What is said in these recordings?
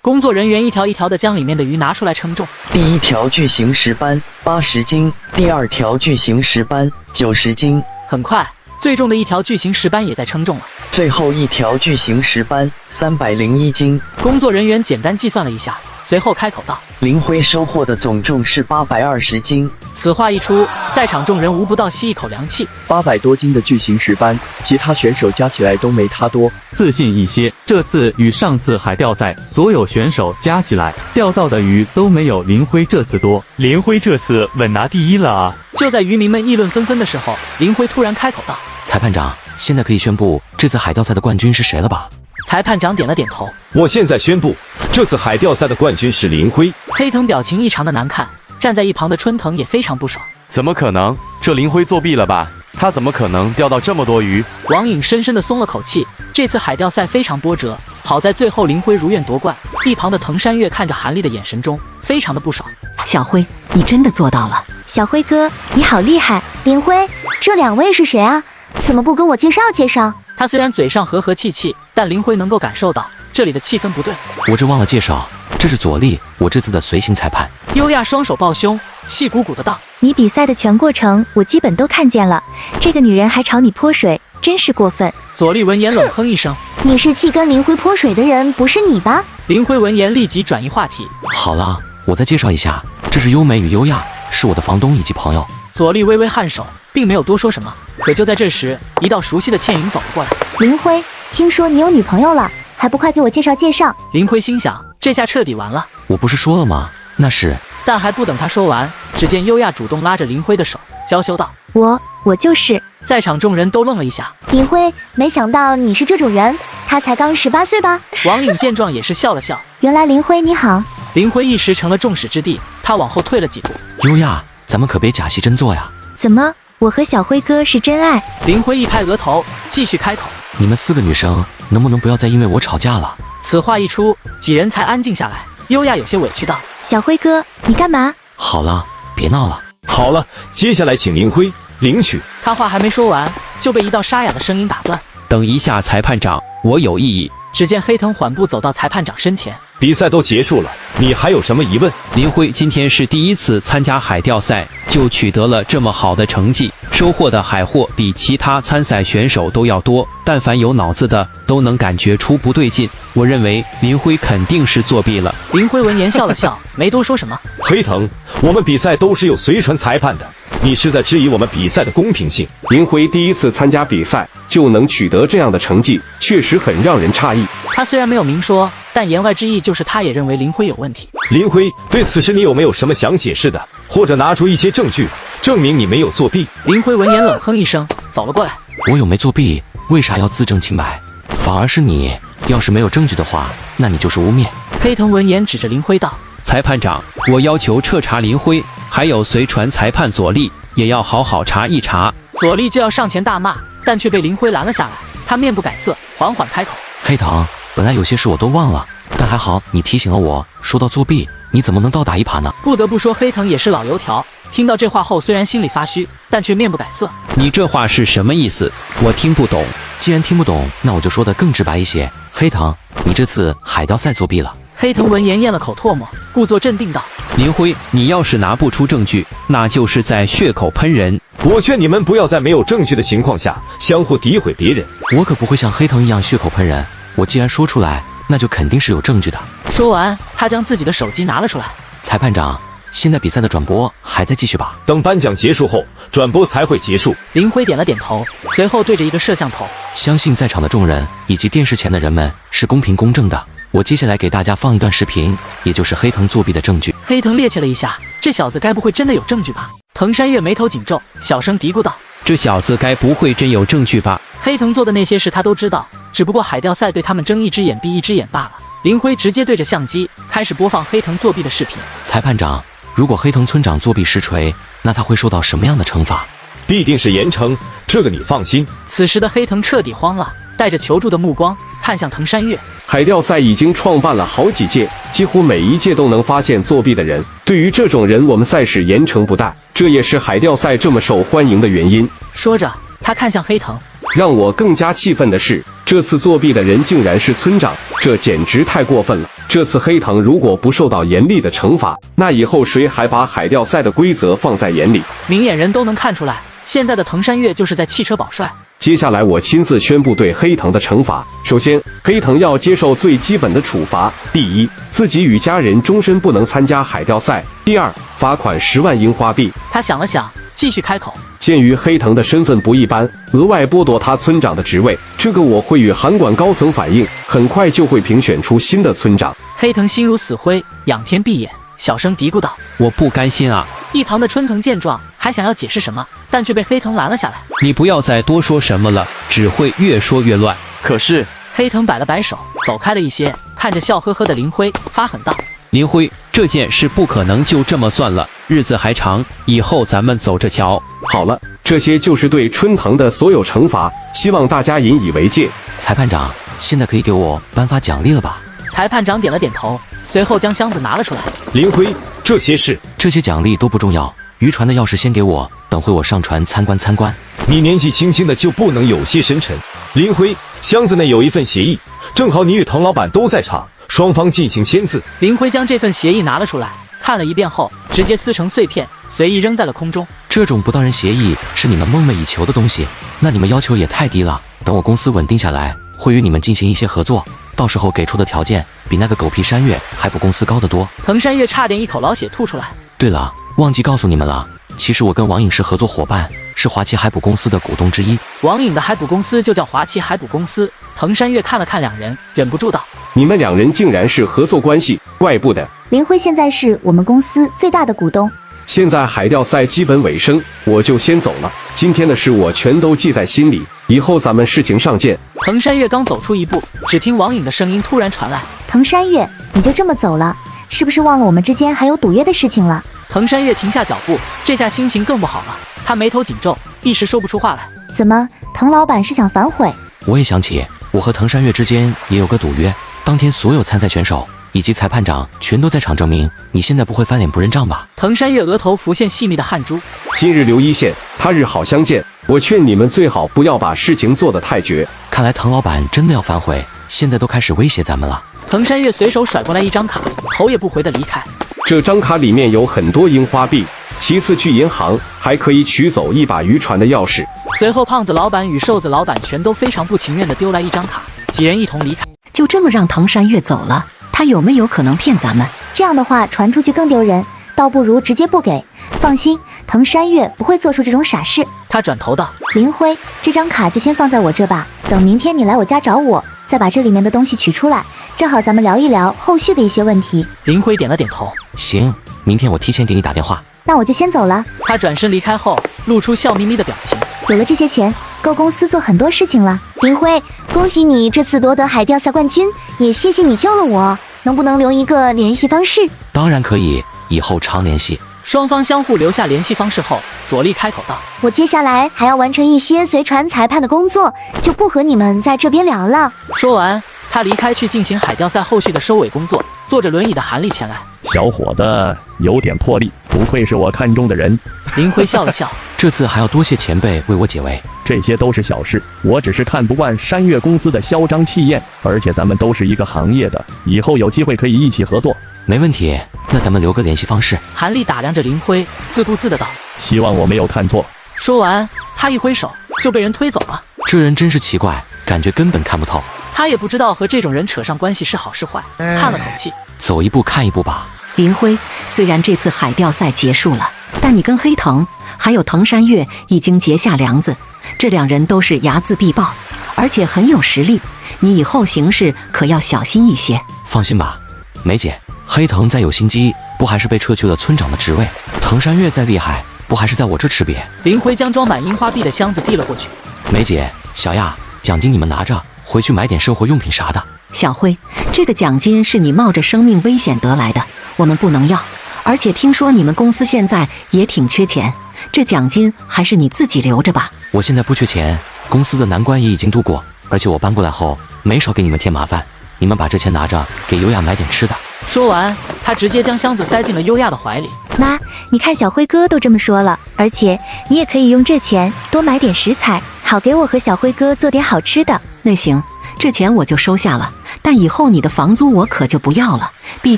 工作人员一条一条的将里面的鱼拿出来称重。第一条巨型石斑80斤，第二条巨型石斑90斤。很快，最重的一条巨型石斑也在称重了。最后一条巨型石斑301斤。工作人员简单计算了一下，随后开口道：“林辉收获的总重是820斤。”此话一出，在场众人无不倒吸一口凉气。800多斤的巨型石斑，其他选手加起来都没他多。自信一些，这次与上次海钓赛所有选手加起来钓到的鱼都没有林辉这次多。林辉这次稳拿第一了啊！就在渔民们议论纷纷的时候，林辉突然开口道：“裁判长，现在可以宣布这次海钓赛的冠军是谁了吧？”裁判长点了点头。我现在宣布，这次海钓赛的冠军是林辉。黑藤表情异常的难看，站在一旁的春藤也非常不爽。怎么可能？这林辉作弊了吧？他怎么可能钓到这么多鱼？王颖深深的松了口气。这次海钓赛非常波折，好在最后林辉如愿夺冠。一旁的藤山月看着韩立的眼神中非常的不爽。小辉，你真的做到了。小辉哥，你好厉害。林辉，这2位是谁啊？怎么不跟我介绍介绍？他虽然嘴上和和气气，但林辉能够感受到这里的气氛不对。我这忘了介绍，这是左立，我这次的随行裁判。优亚双手抱胸，气鼓鼓的道：“你比赛的全过程我基本都看见了，这个女人还朝你泼水，真是过分。”左立闻言冷哼一声：“你是气跟林辉泼水的人，不是你吧？”林辉闻言立即转移话题：“好了，我再介绍一下，这是优美与优亚，是我的房东以及朋友。”左立微微颔首，并没有多说什么。可就在这时，一道熟悉的倩影走了过来。林辉，听说你有女朋友了，还不快给我介绍介绍？林辉心想，这下彻底完了。我不是说了吗？那是……但还不等他说完，只见优亚主动拉着林辉的手，娇羞道：“我就是。”在场众人都愣了一下。林辉，没想到你是这种人，他才刚18岁吧？王颖见状也是笑了笑。原来林辉你好。林辉一时成了众矢之的，他往后退了几步。优亚，咱们可别假戏真做呀。怎么？我和小辉哥是真爱。林辉一拍额头，继续开口：“你们4个女生能不能不要再因为我吵架了？”此话一出，几人才安静下来。优亚有些委屈道：“小辉哥，你干嘛？”好了，别闹了。好了，接下来请林辉领取。他话还没说完，就被一道沙哑的声音打断：“等一下，裁判长，我有异议。”只见黑藤缓步走到裁判长身前：“比赛都结束了，你还有什么疑问？”林辉今天是第一次参加海钓赛，就取得了这么好的成绩，收获的海货比其他参赛选手都要多。但凡有脑子的都能感觉出不对劲。我认为林辉肯定是作弊了。林辉闻言笑了笑，没多说什么。黑藤，我们比赛都是有随传裁判的，你是在质疑我们比赛的公平性。林辉第一次参加比赛就能取得这样的成绩，确实很让人诧异。他虽然没有明说，但言外之意就是他也认为林辉有问题。林辉，对此事你有没有什么想解释的，或者拿出一些证据证明你没有作弊？林辉闻言冷哼一声，走了过来。我有没作弊，为啥要自证清白？反而是你，要是没有证据的话，那你就是污蔑。黑藤闻言指着林辉道：“裁判长，我要求彻查林辉，还有随传裁判左立，也要好好查一查。”左立就要上前大骂，但却被林辉拦了下来。他面不改色，缓缓开口：“黑藤，本来有些事我都忘了，但还好你提醒了我。说到作弊，你怎么能倒打一耙呢？”不得不说，黑藤也是老油条。听到这话后，虽然心里发虚，但却面不改色。你这话是什么意思？我听不懂。既然听不懂，那我就说得更直白一些。黑藤，你这次海钓赛作弊了。黑藤闻言咽了口唾沫，故作镇定道：“林辉，你要是拿不出证据，那就是在血口喷人。我劝你们不要在没有证据的情况下相互诋毁别人。”我可不会像黑藤一样血口喷人，我既然说出来，那就肯定是有证据的。说完，他将自己的手机拿了出来。裁判长，现在比赛的转播还在继续吧？等颁奖结束后，转播才会结束。林辉点了点头，随后对着一个摄像头：“相信在场的众人以及电视前的人们是公平公正的。我接下来给大家放一段视频，也就是黑藤作弊的证据。”黑藤趔趄了一下，这小子该不会真的有证据吧？藤山月眉头紧皱，小声嘀咕道：“这小子该不会真有证据吧？”黑藤做的那些事他都知道，只不过海钓赛对他们睁一只眼闭一只眼罢了。林辉直接对着相机开始播放黑藤作弊的视频。裁判长，如果黑藤村长作弊实锤，那他会受到什么样的惩罚？必定是严惩，这个你放心。此时的黑藤彻底慌了，带着求助的目光看向藤山月。海钓赛已经创办了好几届，几乎每一届都能发现作弊的人。对于这种人，我们赛事严惩不贷，这也是海钓赛这么受欢迎的原因。说着，他看向黑藤。让我更加气愤的是，这次作弊的人竟然是村长，这简直太过分了。这次黑藤如果不受到严厉的惩罚，那以后谁还把海钓赛的规则放在眼里？明眼人都能看出来，现在的藤山月就是在汽车保帅。接下来我亲自宣布对黑藤的惩罚。首先，黑藤要接受最基本的处罚：第一，自己与家人终身不能参加海钓赛；第二，罚款10万樱花币。他想了想，继续开口：鉴于黑藤的身份不一般，额外剥夺他村长的职位，这个我会与函馆高层反映，很快就会评选出新的村长。黑藤心如死灰，仰天闭眼，小声嘀咕道：我不甘心啊！一旁的春藤见状，还想要解释什么，但却被黑藤拦了下来。你不要再多说什么了，只会越说越乱。可是，黑藤摆了摆手，走开了一些，看着笑呵呵的林辉，发狠道：林辉，这件事不可能就这么算了，日子还长，以后咱们走着瞧。好了，这些就是对春藤的所有惩罚，希望大家引以为戒。裁判长，现在可以给我颁发奖励了吧？裁判长点了点头，随后将箱子拿了出来。林辉，这些奖励都不重要，渔船的钥匙先给我，等会我上船参观。你年纪轻轻的就不能有些深沉？林辉，箱子内有一份协议，正好你与滕老板都在场，双方进行签字。林辉将这份协议拿了出来，看了一遍后，直接撕成碎片，随意扔在了空中。这种不当人协议是你们梦寐以求的东西，那你们要求也太低了。等我公司稳定下来，会与你们进行一些合作，到时候给出的条件比那个狗屁山月海捕公司高得多。滕山月差点一口老血吐出来。对了，忘记告诉你们了，其实我跟王颖是合作伙伴，是华旗海捕公司的股东之一。王颖的海捕公司就叫华旗海捕公司。滕山月看了看两人，忍不住道：你们两人竟然是合作关系，怪不得。林辉现在是我们公司最大的股东。现在海钓赛基本尾声，我就先走了。今天的事我全都记在心里，以后咱们事情上见。滕山月刚走出一步，只听王颖的声音突然传来：滕山月，你就这么走了？是不是忘了我们之间还有赌约的事情了？滕山月停下脚步，这下心情更不好了。他眉头紧皱，一时说不出话来。怎么，滕老板是想反悔？我也想起，我和滕山月之间也有个赌约，当天所有参赛选手以及裁判长全都在场证明，你现在不会翻脸不认账吧？滕山月额头浮现细密的汗珠。今日留一线，他日好相见。我劝你们最好不要把事情做得太绝。看来滕老板真的要反悔，现在都开始威胁咱们了。滕山月随手甩过来一张卡，头也不回的离开。这张卡里面有很多樱花币，其次去银行还可以取走一把渔船的钥匙。随后胖子老板与瘦子老板全都非常不情愿的丢来一张卡，几人一同离开。就这么让滕山月走了？他有没有可能骗咱们？这样的话传出去更丢人，倒不如直接不给。放心，滕山月不会做出这种傻事。他转头道：林辉，这张卡就先放在我这吧，等明天你来我家找我，再把这里面的东西取出来，正好咱们聊一聊后续的一些问题。林辉点了点头，行，明天我提前给你打电话。那我就先走了。他转身离开后，露出笑眯眯的表情。有了这些钱，够公司做很多事情了。林辉，恭喜你这次夺得海钓赛冠军，也谢谢你救了我。能不能留一个联系方式？当然可以，以后常联系。双方相互留下联系方式后，左立开口道：我接下来还要完成一些随船裁判的工作，就不和你们在这边聊了。说完，他离开去进行海钓赛后续的收尾工作。坐着轮椅的韩立前来：小伙子有点魄力，不愧是我看中的人。林辉笑了笑：这次还要多谢前辈为我解围。这些都是小事，我只是看不惯山岳公司的嚣张气焰，而且咱们都是一个行业的，以后有机会可以一起合作。没问题，那咱们留个联系方式。韩立打量着林辉，自顾自的道：希望我没有看错。说完，他一挥手就被人推走了。这人真是奇怪，感觉根本看不透。他也不知道和这种人扯上关系是好是坏，叹了口气：走一步看一步吧。林辉，虽然这次海钓赛结束了，但你跟黑藤还有滕山月已经结下梁子，这两人都是睚眦必报，而且很有实力，你以后行事可要小心一些。放心吧，梅姐，黑藤再有心机，不还是被撤去了村长的职位？滕山月再厉害，不还是在我这吃瘪？林辉将装满樱花币的箱子递了过去。梅姐，小亚，奖金你们拿着，回去买点生活用品啥的。小辉，这个奖金是你冒着生命危险得来的，我们不能要。而且听说你们公司现在也挺缺钱，这奖金还是你自己留着吧。我现在不缺钱，公司的难关也已经度过，而且我搬过来后没少给你们添麻烦，你们把这钱拿着，给优雅买点吃的。说完，他直接将箱子塞进了优雅的怀里。妈，你看小辉哥都这么说了，而且你也可以用这钱多买点食材，好给我和小辉哥做点好吃的。那行，这钱我就收下了，但以后你的房租我可就不要了，毕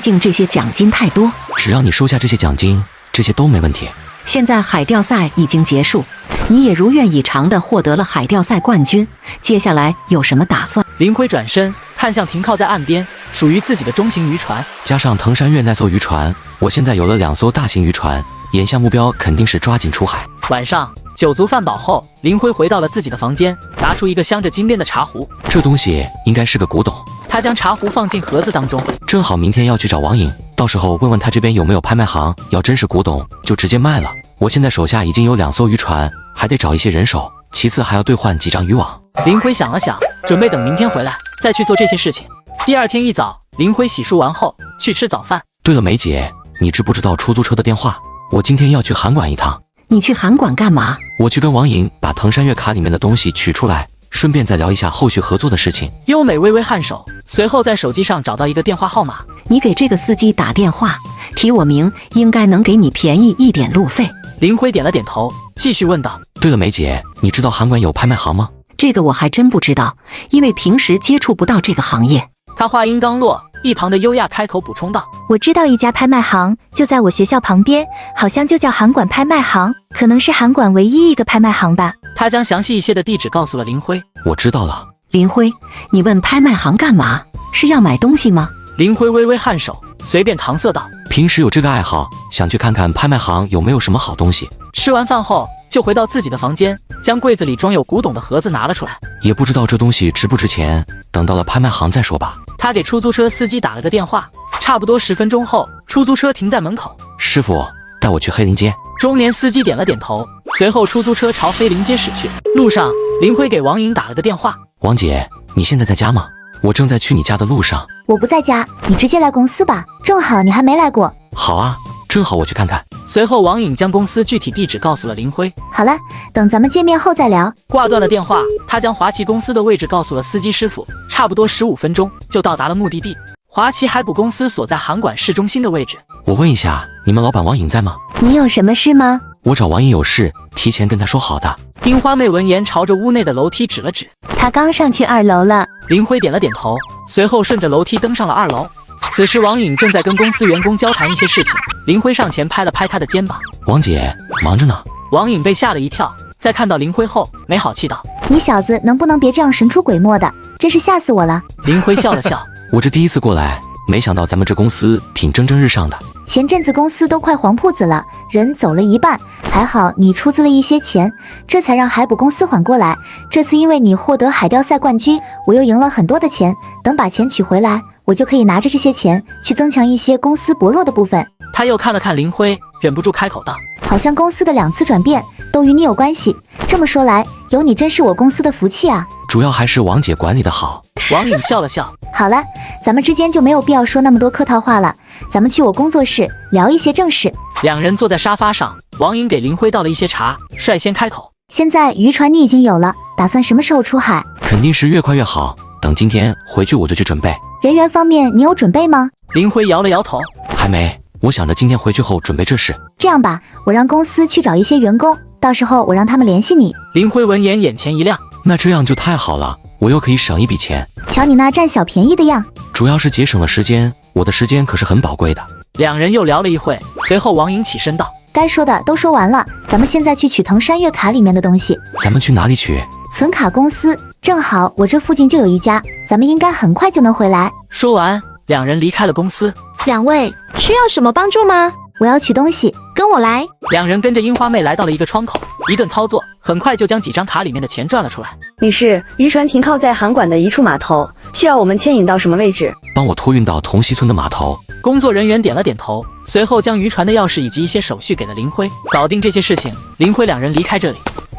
竟这些奖金太多。只要你收下这些奖金，这些都没问题。现在海钓赛已经结束，你也如愿以偿地获得了海钓赛冠军，接下来有什么打算？林辉转身看向停靠在岸边属于自己的中型渔船，加上藤山月那艘渔船，我现在有了2艘大型渔船，眼下目标肯定是抓紧出海。晚上酒足饭饱后，林辉回到了自己的房间，拿出一个镶着金边的茶壶，这东西应该是个古董。他将茶壶放进盒子当中，正好明天要去找王颖，到时候问问他这边有没有拍卖行，要真是古董就直接卖了。我现在手下已经有2艘渔船，还得找一些人手，其次还要兑换几张渔网。林辉想了想，准备等明天回来再去做这些事情。第二天一早，林辉洗漱完后去吃早饭。对了，梅姐，你知不知道出租车的电话？我今天要去函馆一趟。你去函馆干嘛？我去跟王颖把藤山月卡里面的东西取出来，顺便再聊一下后续合作的事情。优美微微颔首，随后在手机上找到一个电话号码。你给这个司机打电话，提我名，应该能给你便宜一点路费。林辉点了点头，继续问道：对了，梅姐，你知道函馆有拍卖行吗？这个我还真不知道，因为平时接触不到这个行业。他话音刚落，一旁的优亚开口补充道：我知道一家拍卖行，就在我学校旁边，好像就叫函馆拍卖行，可能是函馆唯一一个拍卖行吧。他将详细一些的地址告诉了林辉。我知道了。林辉，你问拍卖行干嘛？是要买东西吗？林辉微微颔首，随便搪塞道：平时有这个爱好，想去看看拍卖行有没有什么好东西。吃完饭后就回到自己的房间，将柜子里装有古董的盒子拿了出来。也不知道这东西值不值钱，等到了拍卖行再说吧。他给出租车司机打了个电话，差不多10分钟后，出租车停在门口。师傅，带我去黑林街。中年司机点了点头，随后出租车朝黑林街驶去。路上，林辉给王颖打了个电话：王姐，你现在在家吗？我正在去你家的路上。我不在家，你直接来公司吧，正好你还没来过。好啊，正好我去看看。随后王颖将公司具体地址告诉了林辉。好了，等咱们见面后再聊。挂断了电话，他将华旗公司的位置告诉了司机师傅，差不多15分钟就到达了目的地。华旗海捕公司所在函馆市中心的位置。我问一下，你们老板王颖在吗？你有什么事吗？我找王颖有事，提前跟他说好的。樱花妹闻言朝着屋内的楼梯指了指，他刚上去2楼了。林辉点了点头，随后顺着楼梯登上了2楼。此时王颖正在跟公司员工交谈一些事情，林辉上前拍了拍他的肩膀：王姐，忙着呢。王颖被吓了一跳，在看到林辉后没好气道：你小子能不能别这样神出鬼没的，真是吓死我了。林辉笑了笑：我这第一次过来，没想到咱们这公司挺蒸蒸日上的。前阵子公司都快黄铺子了，人走了一半，还好你出资了一些钱，这才让海捕公司缓过来。这次因为你获得海钓赛冠军，我又赢了很多的钱，等把钱取回来，我就可以拿着这些钱去增强一些公司薄弱的部分。他又看了看林辉，忍不住开口道：好像公司的2次转变都与你有关系，这么说来，有你真是我公司的福气啊。主要还是王姐管理的好。王颖笑了笑：好了，咱们之间就没有必要说那么多客套话了，咱们去我工作室聊一些正事。两人坐在沙发上，王颖给林辉倒了一些茶，率先开口：现在渔船你已经有了，打算什么时候出海？肯定是越快越好，等今天回去我就去准备。人员方面你有准备吗？林辉摇了摇头：还没，我想着今天回去后准备这事。这样吧，我让公司去找一些员工，到时候我让他们联系你。林辉闻言眼前一亮：那这样就太好了，我又可以省一笔钱。瞧你那占小便宜的样。主要是节省了时间，我的时间可是很宝贵的。两人又聊了一会，随后王颖起身道：该说的都说完了，咱们现在去取藤山月卡里面的东西。咱们去哪里取？存卡公司，正好我这附近就有一家，咱们应该很快就能回来。说完，两人离开了公司。两位需要什么帮助吗？我要取东西，跟我来。两人跟着樱花妹来到了一个窗口，一顿操作，很快就将几张卡里面的钱赚了出来。女士，渔船停靠在函馆的一处码头，需要我们牵引到什么位置？帮我托运到同溪村的码头。工作人员点了点头，随后将渔船的钥匙以及一些手续给了林辉。搞定这些事情，林辉两人离开这里。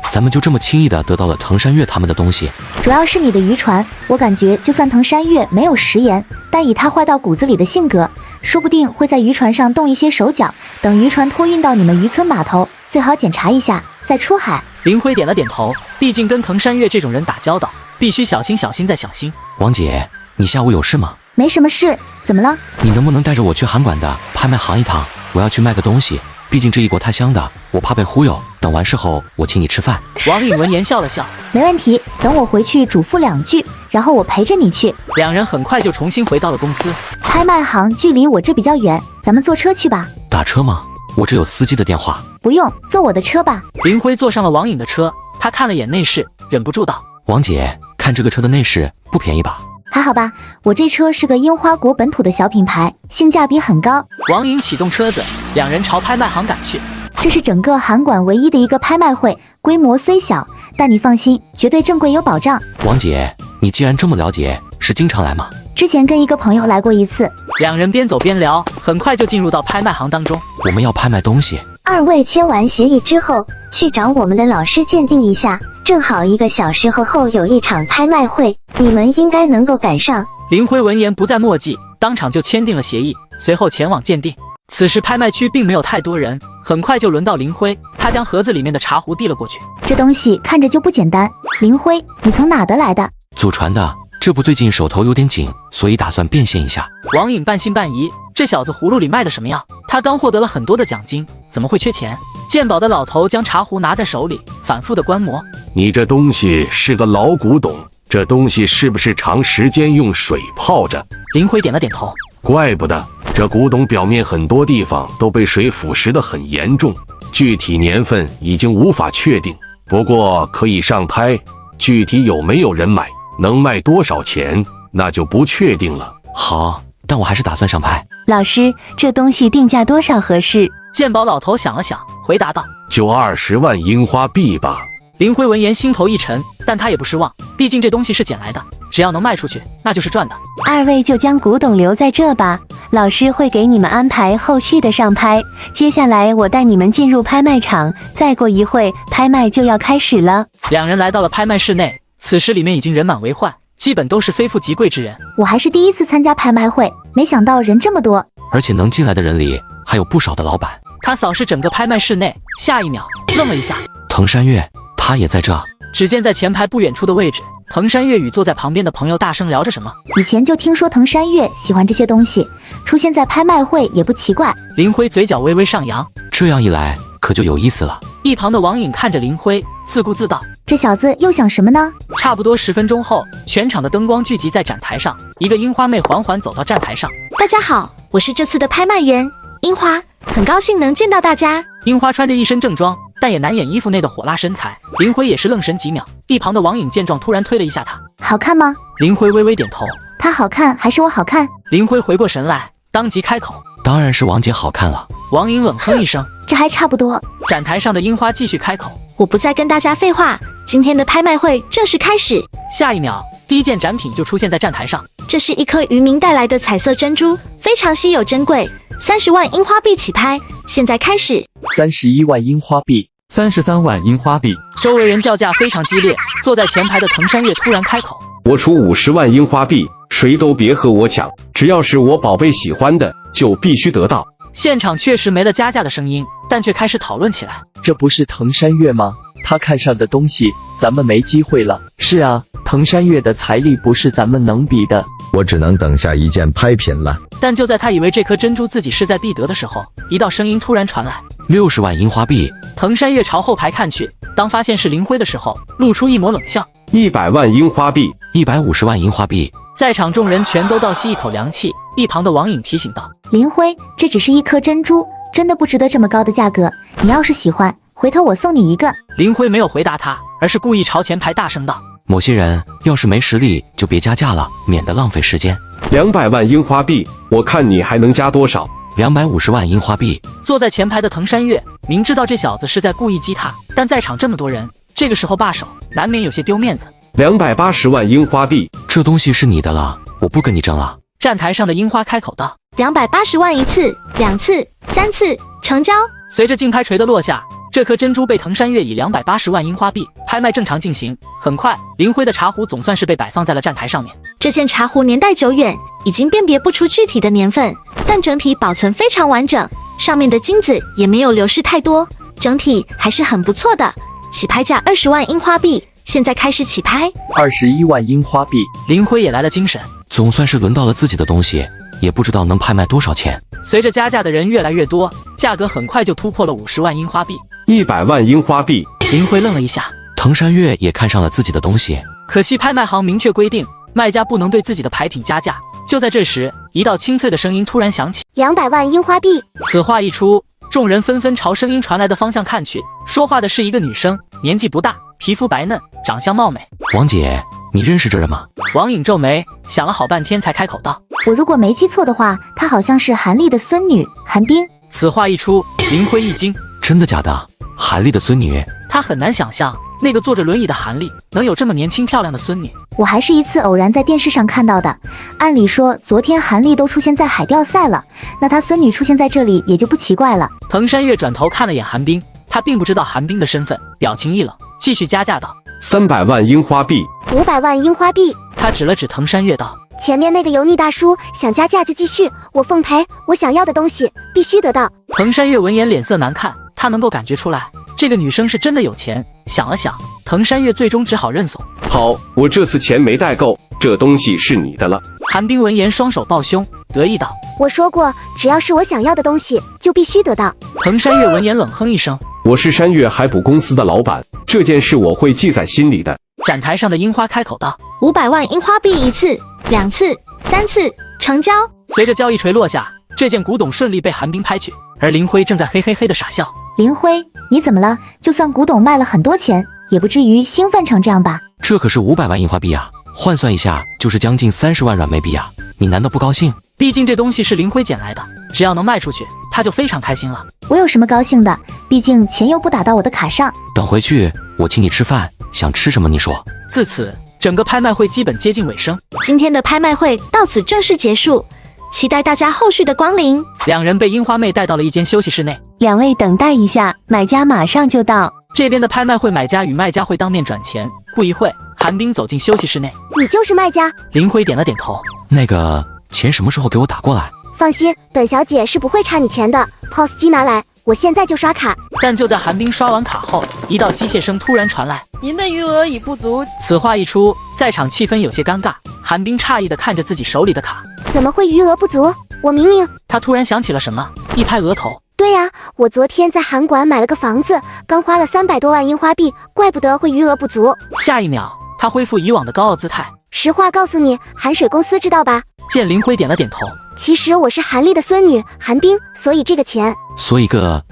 咱们就这么轻易的得到了藤山月他们的东西。主要是你的渔船，我感觉就算藤山月没有食言，但以他坏到骨子里的性格，说不定会在渔船上动一些手脚。等渔船托运到你们渔村码头，最好检查一下再出海。林辉点了点头，毕竟跟藤山月这种人打交道，必须小心小心再小心。王姐，你下午有事吗？没什么事，怎么了？你能不能带着我去函馆的拍卖行一趟？我要去卖个东西，毕竟这异国他乡的，我怕被忽悠。等完事后，我请你吃饭。王颖闻言笑了笑，没问题，等我回去嘱咐2句，然后我陪着你去。两人很快就重新回到了公司。拍卖行距离我这比较远，咱们坐车去吧。打车吗？我这有司机的电话。不用，坐我的车吧。林辉坐上了王颖的车，他看了眼内饰，忍不住道：王姐，看这个车的内饰不便宜吧？还好吧，我这车是个樱花国本土的小品牌，性价比很高。王颖启动车子，两人朝拍卖行赶去。这是整个韩馆唯一的一个拍卖会，规模虽小，但你放心，绝对正规有保障。王姐，你既然这么了解，是经常来吗？之前跟一个朋友来过一次。两人边走边聊，很快就进入到拍卖行当中。我们要拍卖东西。2位签完协议之后，去找我们的老师鉴定一下，正好1个小时后有一场拍卖会，你们应该能够赶上。林辉闻言不再墨迹，当场就签订了协议，随后前往鉴定。此时拍卖区并没有太多人，很快就轮到林辉，他将盒子里面的茶壶递了过去。这东西看着就不简单，林辉，你从哪得来的？祖传的，这不最近手头有点紧，所以打算变现一下。王颖半信半疑，这小子葫芦里卖的什么药？他刚获得了很多的奖金，怎么会缺钱？鉴宝的老头将茶壶拿在手里，反复的观摩。你这东西是个老古董，这东西是不是长时间用水泡着？林辉点了点头。怪不得，这古董表面很多地方都被水腐蚀得很严重，具体年份已经无法确定，不过可以上拍，具体有没有人买，能卖多少钱，那就不确定了。好，但我还是打算上拍。老师，这东西定价多少合适？鉴宝老头想了想，回答道：就20万樱花币吧。林辉闻言心头一沉，但他也不失望，毕竟这东西是捡来的，只要能卖出去，那就是赚的。2位就将古董留在这吧，老师会给你们安排后续的上拍。接下来我带你们进入拍卖场，再过一会拍卖就要开始了。两人来到了拍卖室内，此时里面已经人满为患，基本都是非富即贵之人。我还是第一次参加拍卖会，没想到人这么多，而且能进来的人里还有不少的老板。他扫视整个拍卖室内，下一秒愣了一下，滕山月他也在这。只见在前排不远处的位置，滕山月与坐在旁边的朋友大声聊着什么。以前就听说滕山月喜欢这些东西，出现在拍卖会也不奇怪。林辉嘴角微微上扬，这样一来可就有意思了。一旁的王颖看着林辉，自顾自道：这小子又想什么呢？差不多10分钟后，全场的灯光聚集在展台上，一个樱花妹缓缓走到站台上。大家好，我是这次的拍卖员樱花，很高兴能见到大家。樱花穿着一身正装，但也难掩衣服内的火辣身材。林辉也是愣神几秒，一旁的王颖见状突然推了一下他：好看吗？林辉微微点头。他好看还是我好看？林辉回过神来，当即开口：当然是王姐好看了。王颖冷哼一声：这还差不多。展台上的樱花继续开口：我不再跟大家废话，今天的拍卖会正式开始。下一秒，第一件展品就出现在站台上。这是一颗渔民带来的彩色珍珠，非常稀有珍贵，30万樱花币起拍。现在开始。31万樱花币，33万樱花币。周围人叫价非常激烈，坐在前排的滕山月突然开口：我出50万樱花币，谁都别和我抢，只要是我宝贝喜欢的，就必须得到。现场确实没了加价的声音，但却开始讨论起来。这不是滕山月吗？他看上的东西，咱们没机会了。是啊，滕山月的财力不是咱们能比的。我只能等下一件拍品了。但就在他以为这颗珍珠自己势在必得的时候，一道声音突然传来：60万樱花币。滕山月朝后排看去，当发现是林辉的时候，露出一抹冷笑：100万樱花币，150万樱花币。在场众人全都倒吸一口凉气。一旁的王颖提醒道：林辉，这只是一颗珍珠，真的不值得这么高的价格。你要是喜欢，回头我送你一个。林辉没有回答他，而是故意朝前排大声道：某些人要是没实力就别加价了，免得浪费时间。200万樱花币，我看你还能加多少？250万樱花币。坐在前排的滕山月明知道这小子是在故意激他，但在场这么多人，这个时候罢手，难免有些丢面子。280万樱花币，这东西是你的了，我不跟你争了。站台上的樱花开口道：280万1次、2次、3次，成交。随着竞拍锤的落下，这颗珍珠被滕山月以280万樱花币拍卖正常进行。很快，林辉的茶壶总算是被摆放在了站台上面。这件茶壶年代久远，已经辨别不出具体的年份，但整体保存非常完整，上面的金子也没有流失太多，整体还是很不错的。起拍价20万樱花币，现在开始起拍。21万樱花币。林辉也来了精神，总算是轮到了自己的东西，也不知道能拍卖多少钱。随着加价的人越来越多，价格很快就突破了50万樱花币。100万樱花币。林辉愣了一下，藤山月也看上了自己的东西，可惜拍卖行明确规定，卖家不能对自己的牌品加价。就在这时，一道清脆的声音突然响起：200万樱花币。此话一出，众人纷纷朝声音传来的方向看去。说话的是一个女生，年纪不大，皮肤白嫩，长相貌美。王姐，你认识这人吗？王颖皱眉，想了好半天才开口道：我如果没记错的话，她好像是韩立的孙女韩冰。此话一出，林辉一惊，真的假的？韩立的孙女？他很难想象那个坐着轮椅的韩立能有这么年轻漂亮的孙女。我还是一次偶然在电视上看到的。按理说，昨天韩立都出现在海钓赛了，那他孙女出现在这里也就不奇怪了。藤山月转头看了眼韩冰，他并不知道韩冰的身份，表情一冷，继续加价道：300万樱花币。500万樱花币。他指了指藤山月道：前面那个油腻大叔想加价就继续，我奉陪，我想要的东西必须得到。藤山月闻言脸色难看，他能够感觉出来这个女生是真的有钱。想了想，藤山月最终只好认怂。好，我这次钱没带够，这东西是你的了。韩冰闻言双手抱胸，得意道：我说过，只要是我想要的东西，就必须得到。藤山月闻言冷哼一声：我是山岳海捕公司的老板，这件事我会记在心里的。展台上的樱花开口道：500万樱花币1次、2次、3次，成交。随着交易锤落下，这件古董顺利被韩冰拍去，而林辉正在嘿嘿嘿的傻笑。林辉，你怎么了？就算古董卖了很多钱，也不至于兴奋成这样吧？这可是500万樱花币啊，换算一下就是将近30万软枚币啊！你难道不高兴？毕竟这东西是林辉捡来的，只要能卖出去，他就非常开心了。我有什么高兴的？毕竟钱又不打到我的卡上。等回去我请你吃饭，想吃什么你说。自此，整个拍卖会基本接近尾声。今天的拍卖会到此正式结束，期待大家后续的光临。两人被樱花妹带到了一间休息室内。两位等待一下，买家马上就到。这边的拍卖会，买家与卖家会当面转钱。不一会，韩冰走进休息室内。你就是卖家？林辉点了点头。那个钱什么时候给我打过来？放心，本小姐是不会差你钱的。POS 机拿来，我现在就刷卡。但就在韩冰刷完卡后，一道机械声突然传来：您的余额已不足。此话一出，在场气氛有些尴尬。韩冰诧异地看着自己手里的卡，怎么会余额不足？我明明……他突然想起了什么，一拍额头。对呀，我昨天在韩馆买了个房子，刚花了300多万樱花币，怪不得会余额不足。下一秒，他恢复以往的高傲姿态。实话告诉你，韩水公司知道吧？见林辉点了点头。其实我是韩立的孙女韩冰，所以这个钱。所以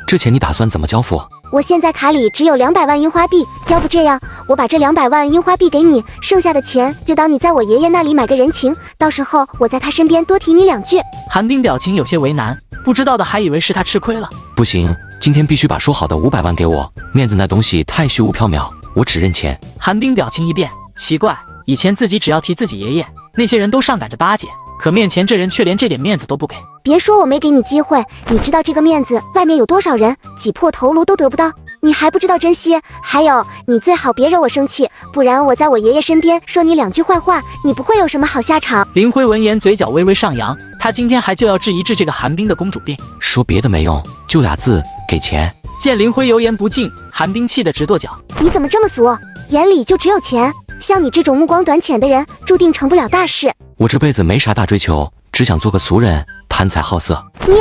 这钱你打算怎么交付？我现在卡里只有200万樱花币，要不这样，我把这200万樱花币给你，剩下的钱就当你在我爷爷那里买个人情，到时候我在他身边多提你2句。韩冰表情有些为难，不知道的还以为是他吃亏了。不行，今天必须把说好的500万给我，面子那东西太虚无缥缈，我只认钱。韩冰表情一变，奇怪，以前自己只要提自己爷爷，那些人都上赶着巴结，可面前这人却连这点面子都不给。别说我没给你机会，你知道这个面子外面有多少人挤破头颅都得不到，你还不知道珍惜。还有，你最好别惹我生气，不然我在我爷爷身边说你2句坏话，你不会有什么好下场。林辉闻言嘴角微微上扬，他今天还就要治一治这个韩冰的公主病。说别的没用，就2字，给钱。见林辉油盐不进，韩冰气得直跺脚。你怎么这么俗？眼里就只有钱？像你这种目光短浅的人，注定成不了大事。我这辈子没啥大追求，只想做个俗人，贪财好色。你……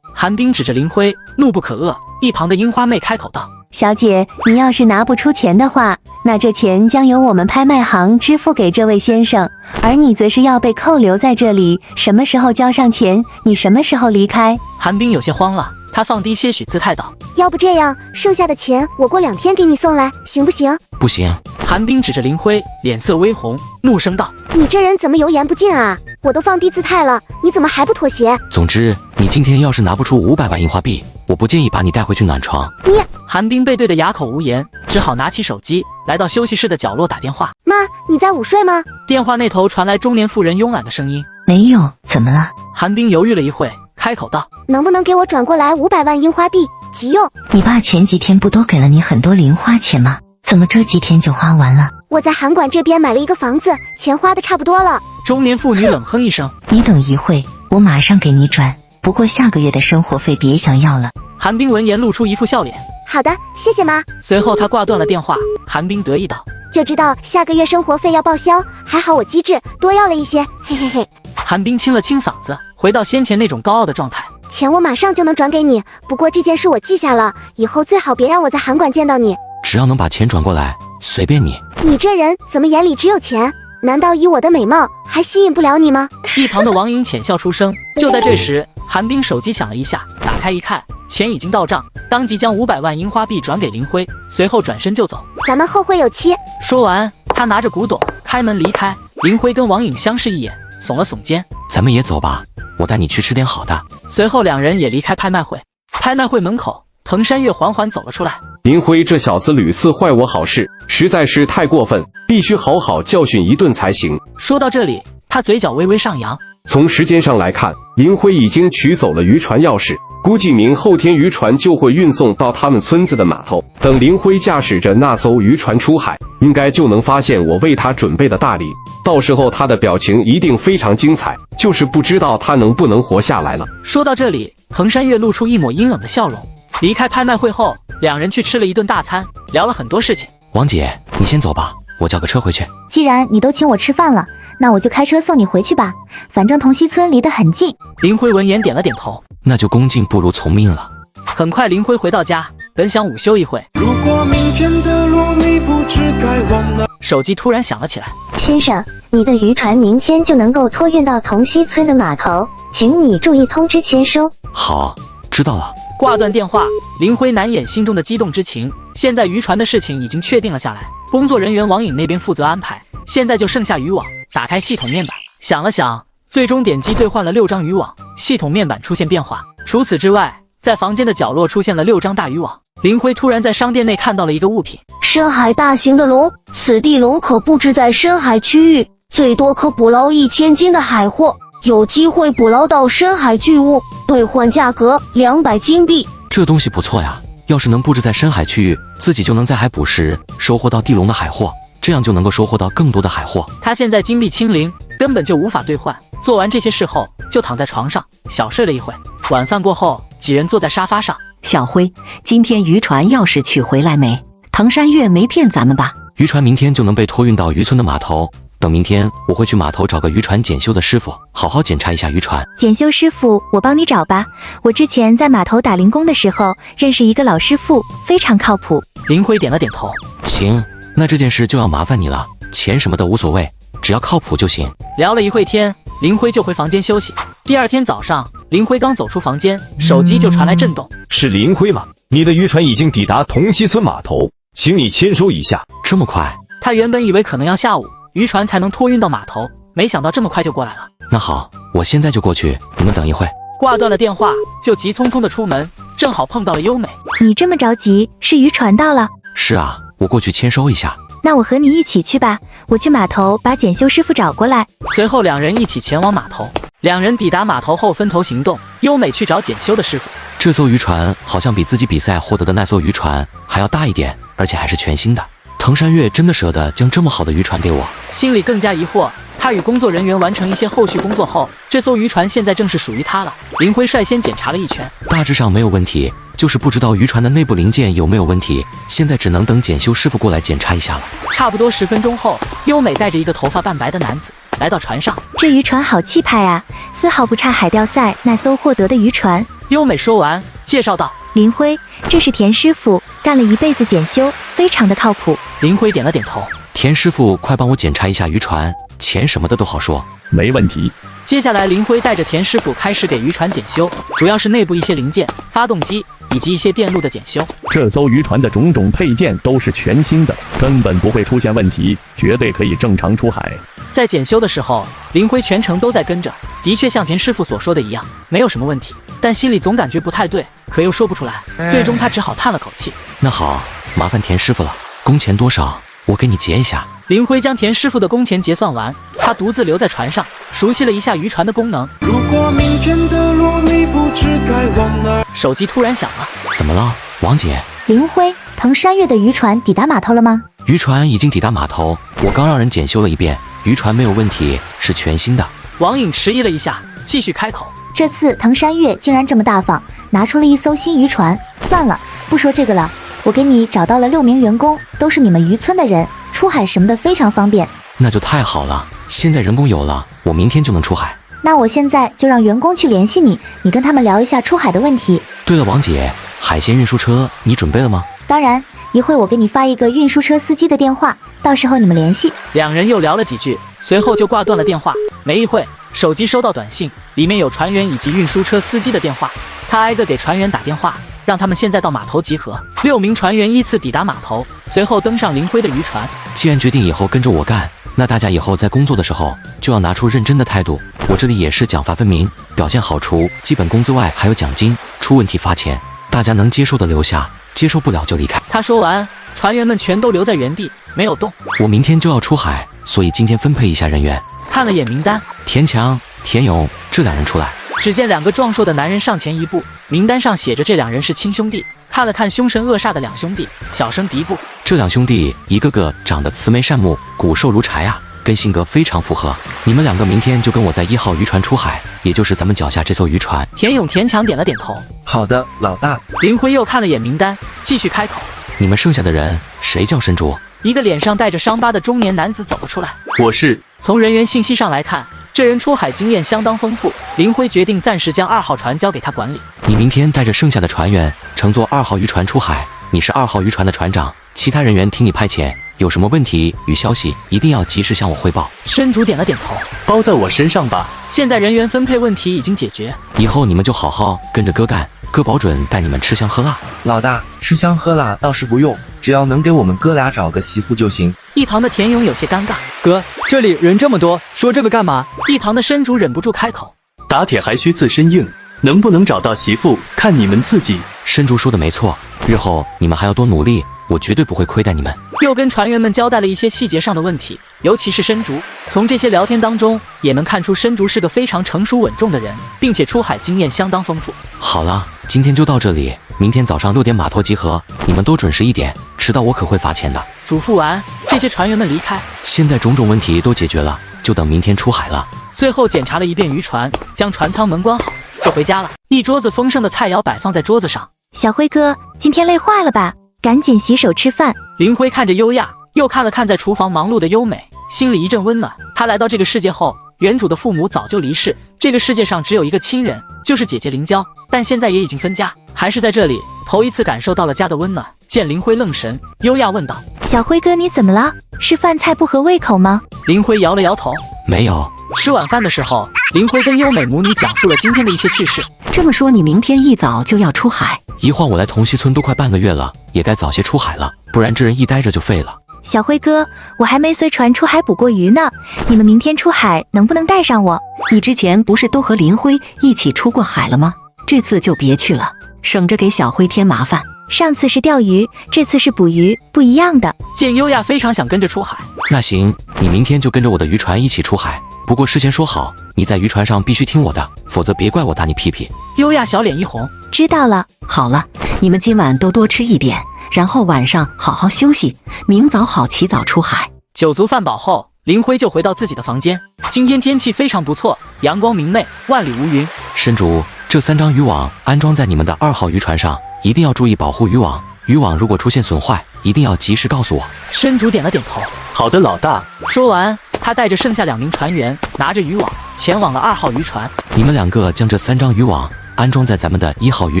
韩冰指着林辉，怒不可遏。一旁的樱花妹开口道：小姐，你要是拿不出钱的话，那这钱将由我们拍卖行支付给这位先生，而你则是要被扣留在这里，什么时候交上钱，你什么时候离开。韩冰有些慌了，他放低些许姿态道：要不这样，剩下的钱我过2天给你送来，行不行？不行。韩冰指着林辉，脸色微红，怒声道：你这人怎么油盐不进啊？我都放低姿态了，你怎么还不妥协？总之，你今天要是拿不出500万樱花币，我不建议把你带回去暖床。你……韩冰被对得哑口无言，只好拿起手机，来到休息室的角落打电话。妈，你在午睡吗？电话那头传来中年妇人慵懒的声音。没有，怎么了？韩冰犹豫了一会，开口道：能不能给我转过来500万樱花币，急用？你爸前几天不都给了你很多零花钱吗？怎么这几天就花完了？我在韩馆这边买了一个房子，钱花的差不多了。中年妇女冷哼一声：你等一会，我马上给你转，不过下个月的生活费别想要了。韩冰闻言露出一副笑脸。好的，谢谢妈。随后他挂断了电话。韩冰得意道：就知道下个月生活费要报销，还好我机智，多要了一些，嘿嘿嘿。韩冰清了清嗓子，回到先前那种高傲的状态。钱我马上就能转给你，不过这件事我记下了，以后最好别让我在函馆见到你。只要能把钱转过来，随便你。你这人怎么眼里只有钱？难道以我的美貌还吸引不了你吗？一旁的王颖浅笑出声。就在这时，韩冰手机响了一下，打开一看，钱已经到账，当即将500万樱花币转给林辉，随后转身就走。咱们后会有期。说完，他拿着古董开门离开。林辉跟王颖相视一眼，耸了耸肩。咱们也走吧，我带你去吃点好的。随后两人也离开拍卖会。拍卖会门口，藤山月缓缓走了出来。林辉这小子屡次坏我好事，实在是太过分，必须好好教训一顿才行。说到这里，他嘴角微微上扬。从时间上来看，林辉已经取走了渔船钥匙，估计明后天渔船就会运送到他们村子的码头。等林辉驾驶着那艘渔船出海，应该就能发现我为他准备的大礼。到时候他的表情一定非常精彩，就是不知道他能不能活下来了。说到这里，藤山月露出一抹阴冷的笑容。离开拍卖会后，两人去吃了一顿大餐，聊了很多事情。王姐，你先走吧，我叫个车回去。既然你都请我吃饭了，那我就开车送你回去吧，反正同溪村离得很近。林辉闻言点了点头，那就恭敬不如从命了。很快林辉回到家，本想午休一会，如果明天的路你不知该往哪，手机突然响了起来。先生，你的渔船明天就能够托运到同溪村的码头，请你注意通知签收。好，知道了。挂断电话，林辉难掩心中的激动之情。现在渔船的事情已经确定了下来，工作人员王颖那边负责安排，现在就剩下渔网。打开系统面板，想了想，最终点击兑换了6张渔网，系统面板出现变化。除此之外，在房间的角落出现了6张大渔网。林辉突然在商店内看到了一个物品，深海大型的龙，此地龙可布置在深海区域，最多可捕捞1000斤的海货，有机会捕捞到深海巨物，兑换价格200金币。这东西不错呀，要是能布置在深海区域，自己就能在海捕食，收获到地龙的海货，这样就能够收获到更多的海货。他现在金币清零，根本就无法兑换。做完这些事后，就躺在床上小睡了一会。晚饭过后，几人坐在沙发上。小辉，今天渔船钥匙取回来没？藤山月没骗咱们吧？渔船明天就能被托运到渔村的码头。等明天我会去码头找个渔船检修的师傅，好好检查一下渔船。检修师傅我帮你找吧，我之前在码头打零工的时候认识一个老师傅，非常靠谱。林辉点了点头。行，那这件事就要麻烦你了，钱什么的无所谓，只要靠谱就行。聊了一会天，林辉就回房间休息。第二天早上，林辉刚走出房间，手机就传来震动。是林辉吗？你的渔船已经抵达同溪村码头，请你签收一下。这么快？他原本以为可能要下午渔船才能托运到码头，没想到这么快就过来了。那好，我现在就过去，你们等一会。挂断了电话，就急匆匆的出门，正好碰到了优美。你这么着急，是渔船到了？是啊，我过去签收一下。那我和你一起去吧，我去码头把检修师傅找过来。随后两人一起前往码头。两人抵达码头后分头行动，优美去找检修的师傅。这艘渔船好像比自己比赛获得的那艘渔船还要大一点，而且还是全新的。藤山月真的舍得将这么好的渔船给我，心里更加疑惑。他与工作人员完成一些后续工作后，这艘渔船现在正式属于他了。林辉率先检查了一圈，大致上没有问题，就是不知道渔船的内部零件有没有问题，现在只能等检修师傅过来检查一下了。差不多10分钟后，优美带着一个头发半白的男子来到船上。这渔船好气派啊，丝毫不差海钓赛那艘获得的渔船。优美说完，介绍道：林辉，这是田师傅，干了一辈子检修，非常的靠谱。林辉点了点头。田师傅，快帮我检查一下渔船，钱什么的都好说。没问题。接下来，林辉带着田师傅开始给渔船检修，主要是内部一些零件、发动机以及一些电路的检修。这艘渔船的种种配件都是全新的，根本不会出现问题，绝对可以正常出海。在检修的时候，林辉全程都在跟着，的确像田师傅所说的一样，没有什么问题，但心里总感觉不太对，可又说不出来。最终他只好叹了口气。那好，麻烦田师傅了，工钱多少？我给你结一下。林辉将田师傅的工钱结算完，他独自留在船上，熟悉了一下渔船的功能。如果明天的路你不知该往哪。手机突然响了。怎么了，王姐？林辉，藤山月的渔船抵达码头了吗？渔船已经抵达码头，我刚让人检修了一遍，渔船没有问题，是全新的。王颖迟疑了一下，继续开口。这次藤山月竟然这么大方，拿出了一艘新渔船。算了，不说这个了，我给你找到了6名员工，都是你们渔村的人，出海什么的非常方便。那就太好了，现在人工有了，我明天就能出海。那我现在就让员工去联系你，你跟他们聊一下出海的问题。对了，王姐，海鲜运输车你准备了吗？当然，一会我给你发一个运输车司机的电话，到时候你们联系。两人又聊了几句，随后就挂断了电话。没一会，手机收到短信，里面有船员以及运输车司机的电话。他挨个给船员打电话，让他们现在到码头集合。6名船员依次抵达码头，随后登上林辉的渔船。既然决定以后跟着我干，那大家以后在工作的时候就要拿出认真的态度。我这里也是奖罚分明，表现好除基本工资外还有奖金，出问题罚钱。大家能接受的留下，接受不了就离开。他说完，船员们全都留在原地没有动。我明天就要出海，所以今天分配一下人员。看了眼名单，田强、田勇这2人出来。只见2个壮硕的男人上前一步，名单上写着这2人是亲兄弟。看了看凶神恶煞的2兄弟，小声嘀咕：这2兄弟一个个长得慈眉善目，骨瘦如柴啊，跟性格非常符合。你们2个明天就跟我在1号渔船出海，也就是咱们脚下这艘渔船。田勇、田强点了点头。好的，老大。林辉又看了眼名单，继续开口：你们剩下的人谁叫申竹？一个脸上带着伤疤的中年男子走了出来。我是。从人员信息上来看，这人出海经验相当丰富。林辉决定暂时将2号船交给他管理。你明天带着剩下的船员乘坐2号渔船出海，你是2号渔船的船长，其他人员听你派遣，有什么问题与消息一定要及时向我汇报。申竹点了点头，包在我身上吧。现在人员分配问题已经解决，以后你们就好好跟着哥干，哥保准带你们吃香喝辣。老大，吃香喝辣倒是不用，只要能给我们哥俩找个媳妇就行。一旁的田勇有些尴尬，哥，这里人这么多，说这个干嘛？一旁的申竹忍不住开口，打铁还需自身硬，能不能找到媳妇看你们自己。申竹说的没错，日后你们还要多努力，我绝对不会亏待你们。又跟船员们交代了一些细节上的问题，尤其是申竹。从这些聊天当中也能看出申竹是个非常成熟稳重的人，并且出海经验相当丰富。好了，今天就到这里，明天早上6点码头集合，你们都准时一点，迟到我可会罚钱的。嘱咐完，这些船员们离开。现在种种问题都解决了，就等明天出海了。最后检查了一遍渔船，将船舱门关好，就回家了。一桌子丰盛的菜肴摆放在桌子上。小辉哥，今天累坏了吧？赶紧洗手吃饭。林辉看着优亚，又看了看在厨房忙碌的优美，心里一阵温暖。他来到这个世界后，原主的父母早就离世，这个世界上只有一个亲人，就是姐姐林娇，但现在也已经分家，还是在这里头一次感受到了家的温暖。见林辉愣神，优亚问道：小辉哥，你怎么了？是饭菜不合胃口吗？林辉摇了摇头，没有。吃晚饭的时候，林辉跟优美母女讲述了今天的一些趣事。这么说，你明天一早就要出海？一晃我来同溪村都快半个月了，也该早些出海了，不然这人一待着就废了。小辉哥，我还没随船出海捕过鱼呢，你们明天出海能不能带上我？你之前不是都和林辉一起出过海了吗？这次就别去了，省着给小辉添麻烦。上次是钓鱼，这次是捕鱼，不一样的。见优亚非常想跟着出海，那行，你明天就跟着我的渔船一起出海，不过事先说好，你在渔船上必须听我的，否则别怪我打你屁屁。优亚小脸一红，知道了。好了，你们今晚都多吃一点，然后晚上好好休息，明早好起早出海。酒足饭饱后，林辉就回到自己的房间。今天天气非常不错，阳光明媚，万里无云。申竹，这3张渔网安装在你们的2号渔船上，一定要注意保护渔网。渔网如果出现损坏，一定要及时告诉我。申竹点了点头。好的，老大。说完，他带着剩下2名船员，拿着渔网前往了2号渔船。你们2个将这3张渔网安装在咱们的1号渔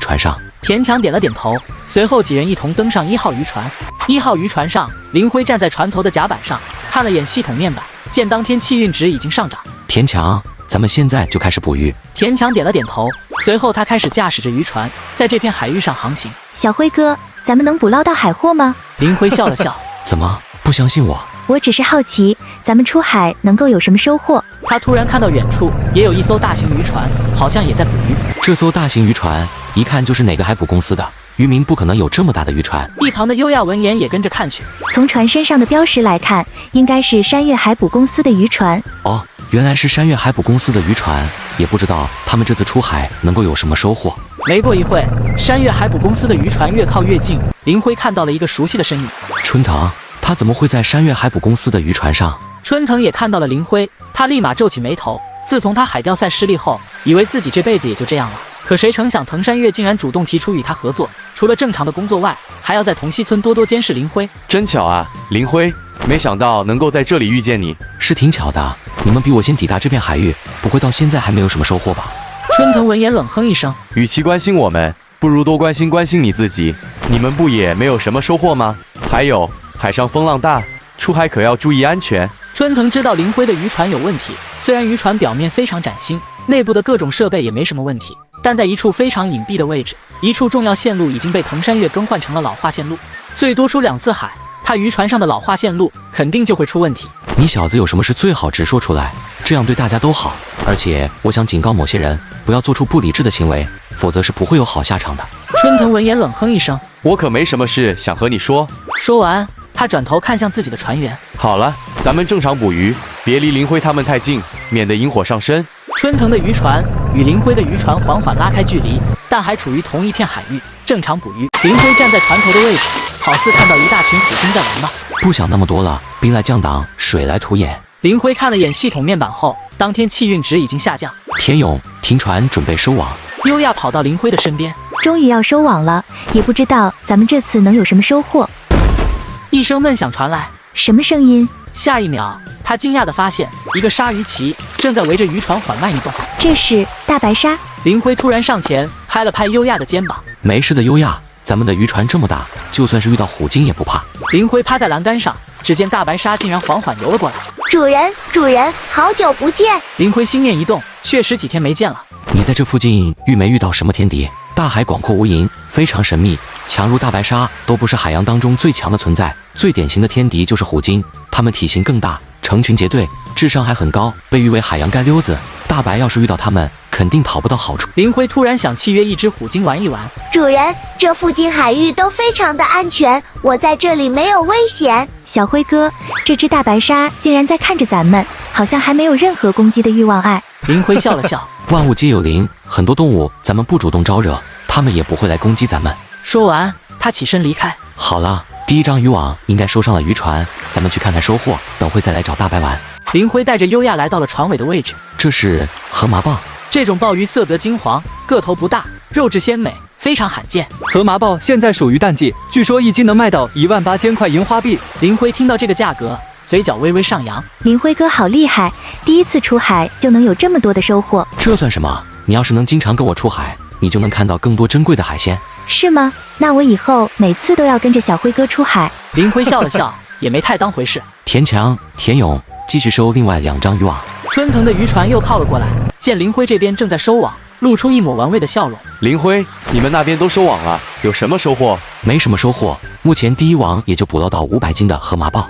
船上。田强点了点头，随后几人一同登上1号渔船。1号渔船上，林辉站在船头的甲板上，看了眼系统面板，见当天气运值已经上涨。田强，咱们现在就开始捕鱼。田强点了点头，随后他开始驾驶着渔船，在这片海域上航行。小辉哥，咱们能捕捞到海货吗？林辉笑了笑，怎么不相信我？我只是好奇，咱们出海能够有什么收获？他突然看到远处也有一艘大型渔船，好像也在捕鱼。这艘大型渔船一看就是哪个海捕公司的，渔民不可能有这么大的渔船。一旁的优亚闻言也跟着看去。从船身上的标识来看，应该是山岳海捕公司的渔船。哦，原来是山岳海捕公司的渔船，也不知道他们这次出海能够有什么收获。没过一会，山岳海捕公司的渔船越靠越近，林辉看到了一个熟悉的身影。春藤，他怎么会在山岳海捕公司的渔船上？春藤也看到了林辉，他立马皱起眉头。自从他海钓赛失利后，以为自己这辈子也就这样了。可谁成想，藤山月竟然主动提出与他合作，除了正常的工作外，还要在同溪村多多监视林辉。真巧啊，林辉，没想到能够在这里遇见你。是挺巧的，你们比我先抵达这片海域，不会到现在还没有什么收获吧？春藤闻言冷哼一声，与其关心我们，不如多关心你自己。你们不也没有什么收获吗？还有，海上风浪大，出海可要注意安全。春藤知道林辉的渔船有问题，虽然渔船表面非常崭新，内部的各种设备也没什么问题，但在一处非常隐蔽的位置，一处重要线路已经被藤山月更换成了老化线路，最多出2次海，他渔船上的老化线路肯定就会出问题。你小子有什么事最好直说出来，这样对大家都好。而且我想警告某些人，不要做出不理智的行为，否则是不会有好下场的。春藤闻言冷哼一声，我可没什么事想和你说。说完，他转头看向自己的船员，好了，咱们正常捕鱼，别离林辉他们太近，免得引火上身。春藤的渔船与林辉的渔船缓缓拉开距离，但还处于同一片海域，正常捕鱼。林辉站在船头的位置，好似看到一大群虎鲸在玩闹。不想那么多了，兵来将挡，水来土掩。林辉看了眼系统面板后，当天气运值已经下降。田勇，停船，准备收网。优亚跑到林辉的身边，终于要收网了，也不知道咱们这次能有什么收获。一声闷响传来，什么声音？下一秒，他惊讶地发现一个鲨鱼鳍正在围着渔船缓慢移动。这是大白鲨。林辉突然上前拍了拍优亚的肩膀，没事的，优亚，咱们的渔船这么大，就算是遇到虎鲸也不怕。林辉趴在栏杆上，只见大白鲨竟然缓缓游了过来。主人，好久不见！林辉心念一动，确实几天没见了。你在这附近没遇到什么天敌？大海广阔无垠，非常神秘，强如大白鲨都不是海洋当中最强的存在。最典型的天敌就是虎鲸，它们体型更大，成群结队，智商还很高，被誉为海洋街溜子。大白要是遇到它们，肯定讨不到好处。林辉突然想契约一只虎鲸玩一玩。主人，这附近海域都非常的安全，我在这里没有危险。小辉哥，这只大白鲨竟然在看着咱们，好像还没有任何攻击的欲望。林辉笑了笑，万物皆有灵，很多动物咱们不主动招惹，它们也不会来攻击咱们。说完，他起身离开。好了，第一张渔网应该收上了渔船，咱们去看看收获，等会再来找大白玩。林辉带着优亚来到了船尾的位置。这是河麻豹，这种鲍鱼色泽金黄，个头不大，肉质鲜美，非常罕见。河麻豹现在属于淡季，据说一斤能卖到18000块银花币。林辉听到这个价格，嘴角微微上扬。林辉哥好厉害，第一次出海就能有这么多的收获。这算什么？你要是能经常跟我出海，你就能看到更多珍贵的海鲜。是吗？那我以后每次都要跟着小辉哥出海。林辉笑了笑，也没太当回事。田强、田勇继续收另外2张渔网。春藤的渔船又靠了过来，见林辉这边正在收网，露出一抹玩味的笑容。林辉，你们那边都收网了，有什么收获？没什么收获，目前第一网也就捕捞到500斤的河麻豹。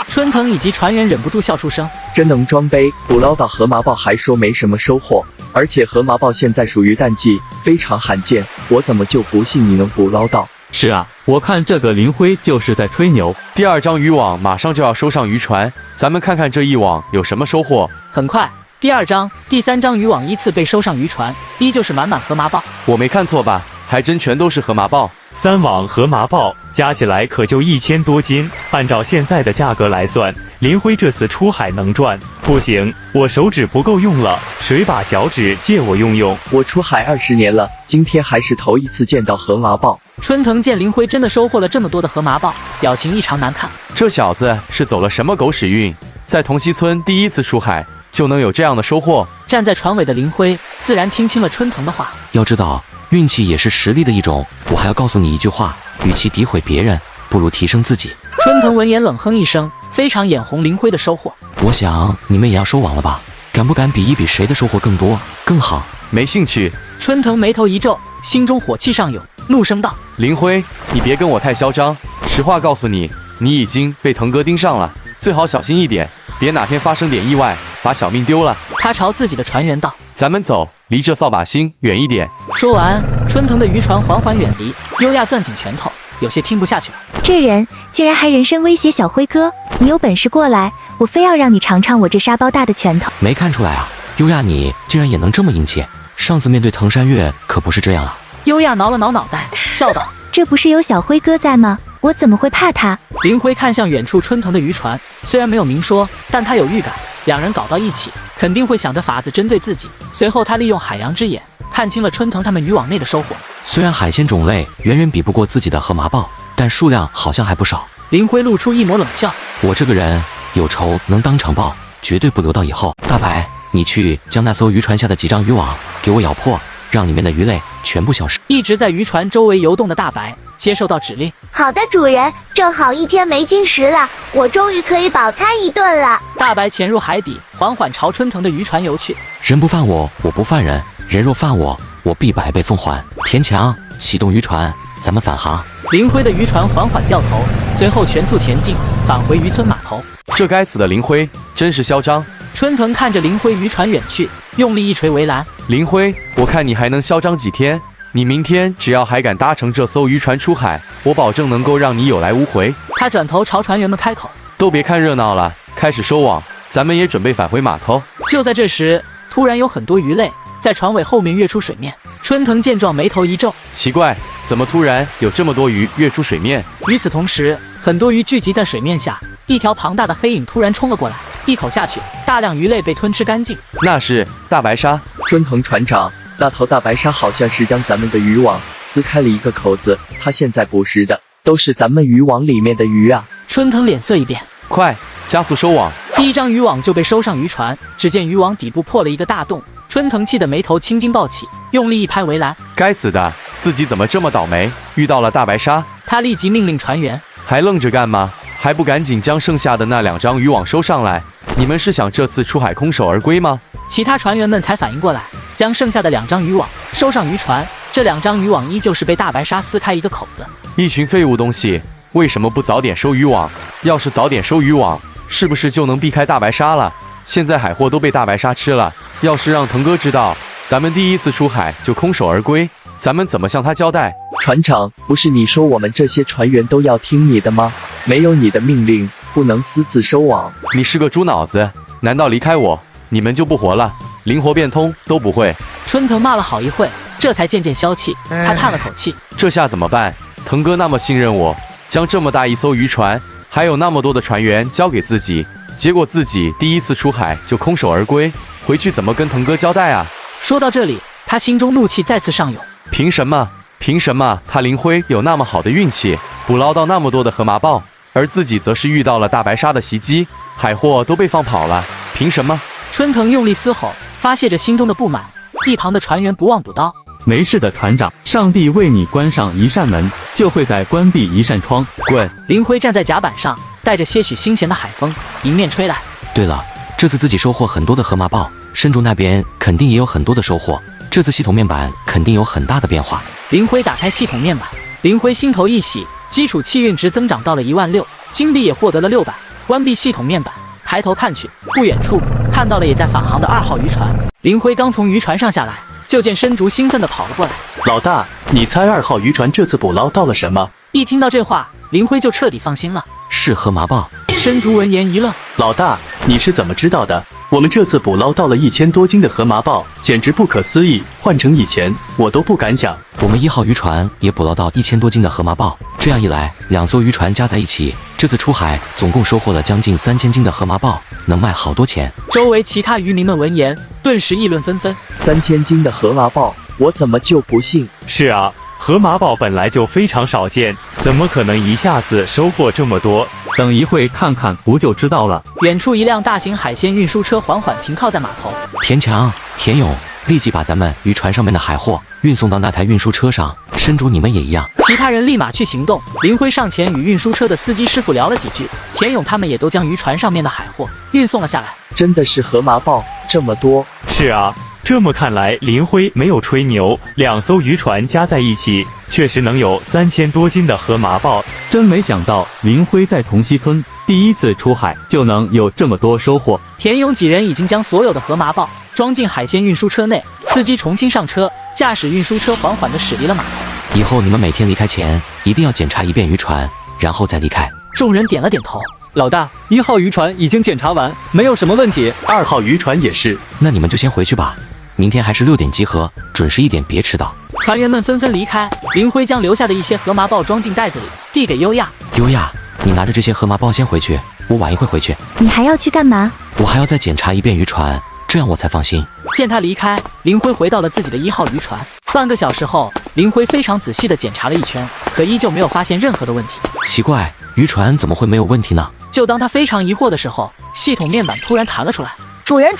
春藤以及船员忍不住笑出声。真能装杯，捕捞到河麻豹还说没什么收获，而且河麻豹现在属于淡季，非常罕见，我怎么就不信你能捕捞到？是啊，我看这个林辉就是在吹牛。第2张渔网马上就要收上渔船，咱们看看这一网有什么收获。很快，第2张、第3张渔网依次被收上渔船，依旧是满满河麻豹。我没看错吧？还真全都是河麻豹。 3网河麻豹加起来可就1000多斤，按照现在的价格来算，林辉这次出海能赚。不行，我手指不够用了，谁把脚趾借我用用？我出海20年了，今天还是头一次见到河麻豹。春藤见林辉真的收获了这么多的河麻豹，表情异常难看。这小子是走了什么狗屎运？在同溪村第1次出海就能有这样的收获？站在船尾的林辉自然听清了春藤的话。要知道，运气也是实力的一种。我还要告诉你一句话：与其诋毁别人，不如提升自己。春藤闻言冷哼一声，非常眼红林辉的收获。我想你们也要收网了吧？敢不敢比一比谁的收获更多更好？没兴趣。春藤眉头一皱，心中火气上涌，怒声道：林辉，你别跟我太嚣张。实话告诉你，你已经被腾哥盯上了，最好小心一点，别哪天发生点意外，把小命丢了。他朝自己的船员道：咱们走，离这扫把星远一点。说完，春藤的渔船缓缓远离，优亚攥紧拳头，有些听不下去了。这人竟然还人身威胁小辉哥，你有本事过来，我非要让你尝尝我这沙包大的拳头。没看出来啊，优亚你竟然也能这么硬气，上次面对藤山月可不是这样啊。优亚挠了挠脑袋，笑道：这不是有小辉哥在吗？我怎么会怕他？林辉看向远处春藤的渔船，虽然没有明说，但他有预感，两人搞到一起肯定会想着法子针对自己。随后他利用海洋之眼看清了春藤他们渔网内的收获。虽然海鲜种类远远比不过自己的河麻豹，但数量好像还不少。林辉露出一抹冷笑：我这个人有仇能当场报，绝对不留到以后。大白，你去将那艘渔船下的几张渔网给我咬破，让里面的鱼类全部消失。一直在渔船周围游动的大白接受到指令。好的，主人，正好1天没进食了，我终于可以饱餐一顿了。大白潜入海底，缓缓朝春藤的渔船游去。人不犯我，我不犯人；人若犯我，我必百倍奉还。田强，启动渔船，咱们返航。林辉的渔船缓缓掉头，随后全速前进，返回渔村码头。这该死的林辉真是嚣张！春藤看着林辉渔船远去，用力一锤围栏。林辉，我看你还能嚣张几天？你明天只要还敢搭乘这艘渔船出海，我保证能够让你有来无回。他转头朝船员们开口：都别看热闹了，开始收网，咱们也准备返回码头。就在这时，突然有很多鱼类在船尾后面跃出水面。春藤见状，眉头一皱，奇怪，怎么突然有这么多鱼跃出水面？与此同时，很多鱼聚集在水面下，一条庞大的黑影突然冲了过来，一口下去，大量鱼类被吞吃干净。那是大白鲨。春藤船长，那头大白鲨好像是将咱们的渔网撕开了一个口子，它现在捕食的都是咱们渔网里面的鱼啊！春藤脸色一变，快加速收网！第一张渔网就被收上渔船，只见渔网底部破了一个大洞。春藤气得眉头青筋暴起，用力一拍围栏。该死的，自己怎么这么倒霉，遇到了大白鲨？他立即命令船员：还愣着干嘛？还不赶紧将剩下的那2张渔网收上来！你们是想这次出海空手而归吗？其他船员们才反应过来，将剩下的2张渔网收上渔船。这2张渔网依旧是被大白鲨撕开一个口子。一群废物东西，为什么不早点收渔网？要是早点收渔网，是不是就能避开大白鲨了？现在海货都被大白鲨吃了，要是让腾哥知道咱们第一次出海就空手而归，咱们怎么向他交代？船长，不是你说我们这些船员都要听你的吗？没有你的命令，不能私自收网。你是个猪脑子，难道离开我，你们就不活了？灵活变通都不会。春藤骂了好一会，这才渐渐消气。他叹了口气，这下怎么办？腾哥那么信任我，将这么大一艘渔船，还有那么多的船员交给自己，结果自己第一次出海就空手而归，回去怎么跟腾哥交代啊？说到这里，他心中怒气再次上涌。凭什么？凭什么他林辉有那么好的运气，捕捞到那么多的河马豹，而自己则是遇到了大白鲨的袭击，海货都被放跑了？凭什么？春藤用力嘶吼，发泄着心中的不满。一旁的船员不忘补刀：没事的，船长，上帝为你关上一扇门，就会再关闭一扇窗。滚！林辉站在甲板上，带着些许新鲜的海风迎面吹来。对了，这次自己收获很多的河马豹，深竹那边肯定也有很多的收获，这次系统面板肯定有很大的变化。林辉打开系统面板，林辉心头一喜，基础气运值增长到了16000，金币也获得了600。关闭系统面板，抬头看去，不远处看到了也在返航的2号渔船。林辉刚从渔船上下来，就见深竹兴奋地跑了过来。老大，你猜2号渔船这次捕捞到了什么？一听到这话，林辉就彻底放心了。是河马豹。深竹闻言一愣：老大，你是怎么知道的？我们这次捕捞到了1000多斤的河马豹，简直不可思议。换成以前，我都不敢想。我们1号渔船也捕捞到1000多斤的河马豹，这样一来，2艘渔船加在一起，这次出海总共收获了将近3000斤的河马豹，能卖好多钱。周围其他渔民们闻言，顿时议论纷纷。3000斤的河马豹，我怎么就不信？是啊，河马豹本来就非常少见，怎么可能一下子收获这么多？等一会看看不就知道了。远处一辆大型海鲜运输车缓缓停靠在码头。田强、田勇，立即把咱们渔船上面的海货运送到那台运输车上。深竹，你们也一样。其他人立马去行动。林辉上前与运输车的司机师傅聊了几句，田勇他们也都将渔船上面的海货运送了下来。真的是河马豹这么多？是啊，这么看来，林辉没有吹牛，2艘渔船加在一起，确实能有3000多斤的河马豹。真没想到林辉在同溪村第一次出海就能有这么多收获。田勇几人已经将所有的河马豹装进海鲜运输车内，司机重新上车，驾驶运输车缓缓地驶离了码头。以后你们每天离开前一定要检查一遍渔船，然后再离开。众人点了点头。老大，1号渔船已经检查完，没有什么问题。2号渔船也是。那你们就先回去吧，明天还是6点集合，准时一点，别迟到。船员们纷纷离开。林辉将留下的一些河马豹装进袋子里，递给优亚。优亚，你拿着这些河马豹先回去，我晚一会回去。你还要去干嘛？我还要再检查一遍渔船，这样我才放心。见他离开，林辉回到了自己的1号渔船。半个小时后，林辉非常仔细地检查了一圈，可依旧没有发现任何的问题。奇怪，渔船怎么会没有问题呢？就当他非常疑惑的时候，系统面板突然弹了出来。主人，